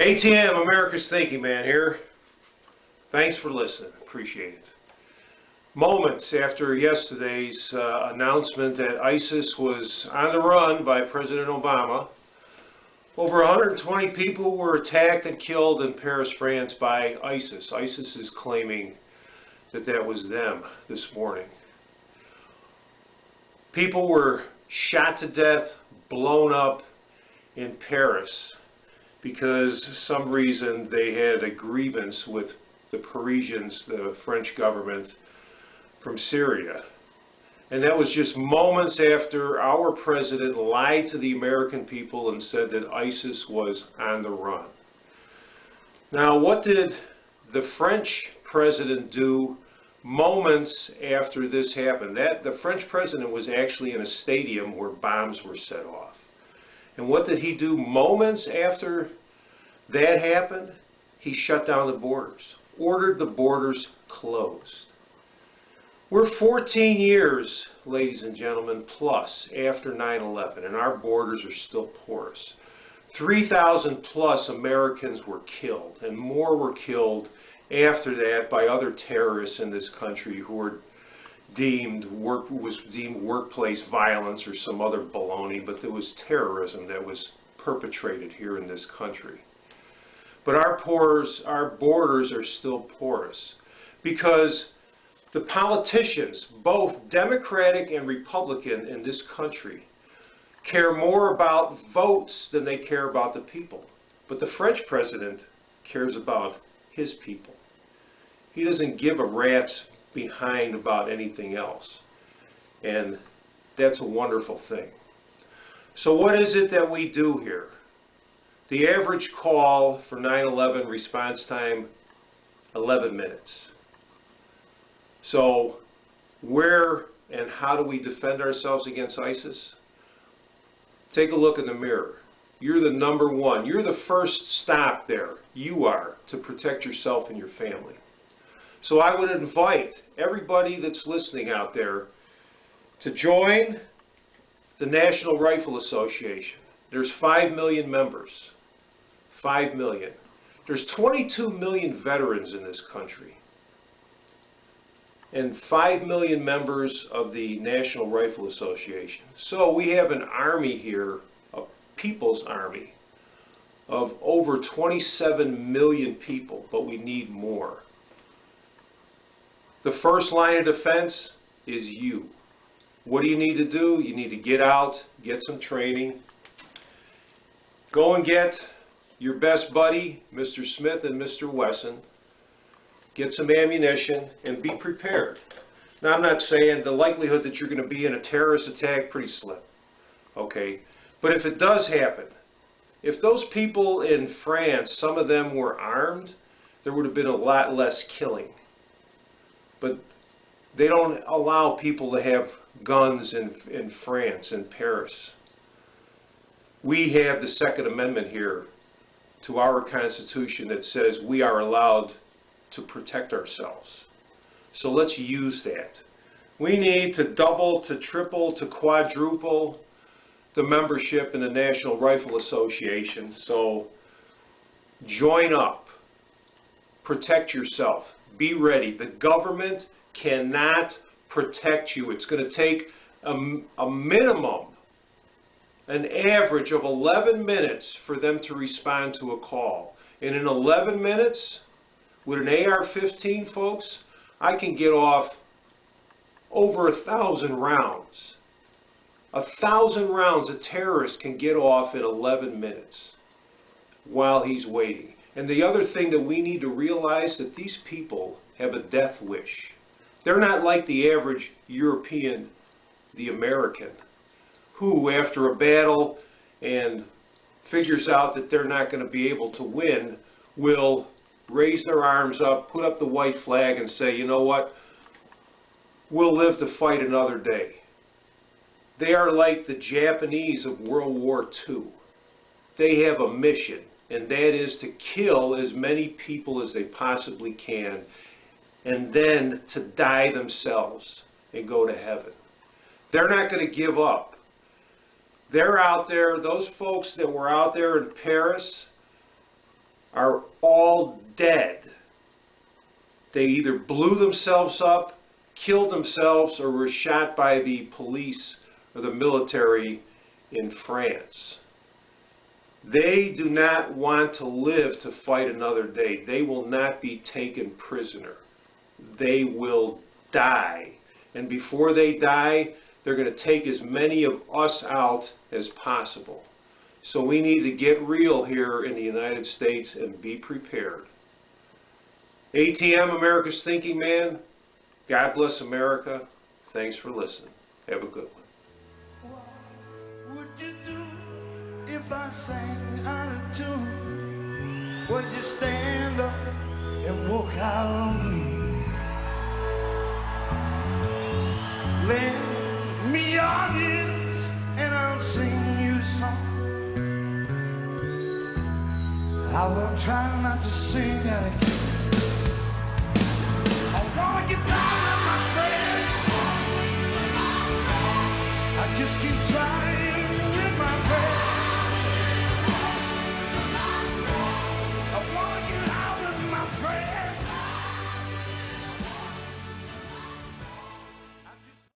ATM, America's Thinking Man here. Thanks for listening. Appreciate it. Moments after yesterday's announcement that ISIS was on the run by President Obama, over 120 people were attacked and killed in Paris, France by ISIS. ISIS is claiming that that was them this morning. People were shot to death, blown up in Paris because some reason they had a grievance with the Parisians, the French government from Syria. And that was just moments after our president lied to the American people and said that ISIS was on the run. Now, what did the French president do moments after this happened? The French president was actually in a stadium where bombs were set off. And what did he do moments after that happened? He shut down the borders, ordered the borders closed. We're 14 years, ladies and gentlemen, plus after 9/11, and our borders are still porous. 3,000 plus Americans were killed, and more were killed after that by other terrorists in this country who were deemed workplace violence or some other baloney, but there was terrorism that was perpetrated here in this country. But our borders are still porous because the politicians, both Democratic and Republican in this country, care more about votes than they care about the people. But the French president cares about his people. He doesn't give a rat's behind about anything else. And that's a wonderful thing. So what is it that we do here? The average call for 9/11 response time, 11 minutes. So where and how do we defend ourselves against ISIS? Take a look in the mirror. You're the number one. You're the first stop there. You are, to protect yourself and your family. So I would invite everybody that's listening out there to join the National Rifle Association. There's 5 million members. 5 million. There's 22 million veterans in this country. And 5 million members of the National Rifle Association. So we have an army here, a people's army, of over 27 million people, but we need more. The first line of defense is you. What do you need to do? You need to get out, get some training, go and get your best buddy, Mr. Smith and Mr. Wesson, get some ammunition, and be prepared. Now, I'm not saying the likelihood that you're going to be in a terrorist attack, pretty slim, okay? But if it does happen, if those people in France, some of them were armed, there would have been a lot less killing. But they don't allow people to have guns in France, in Paris. We have the Second Amendment here to our Constitution that says we are allowed to protect ourselves. So let's use that. We need to double, to triple, to quadruple the membership in the National Rifle Association. So join up, protect yourself, be ready. The government cannot protect you. It's going to take a minimum, an average of 11 minutes for them to respond to a call. And in 11 minutes, with an AR-15, folks, I can get off over 1,000 rounds. 1,000 rounds a terrorist can get off in 11 minutes while he's waiting. And the other thing that we need to realize that these people have a death wish. They're not like the average European, the American, who after a battle and figures out that they're not going to be able to win, will raise their arms up, put up the white flag and say, you know what, we'll live to fight another day. They are like the Japanese of World War II. They have a mission, and that is to kill as many people as they possibly can, and then to die themselves and go to heaven. They're not going to give up. They're out there, those folks that were out there in Paris, are all dead. They either blew themselves up, killed themselves, or were shot by the police or the military in France. They do not want to live to fight another day. They will not be taken prisoner. They will die. And before they die, they're going to take as many of us out as possible. So we need to get real here in the United States and be prepared. ATM, America's Thinking Man. God bless America. Thanks for listening. Have a good one. What would you do if I sang out of tune? Would you stand up and walk out on me? Lend me your ears and I'll sing you a song. I will try not to sing out of key. I wanna get down on my face. I just keep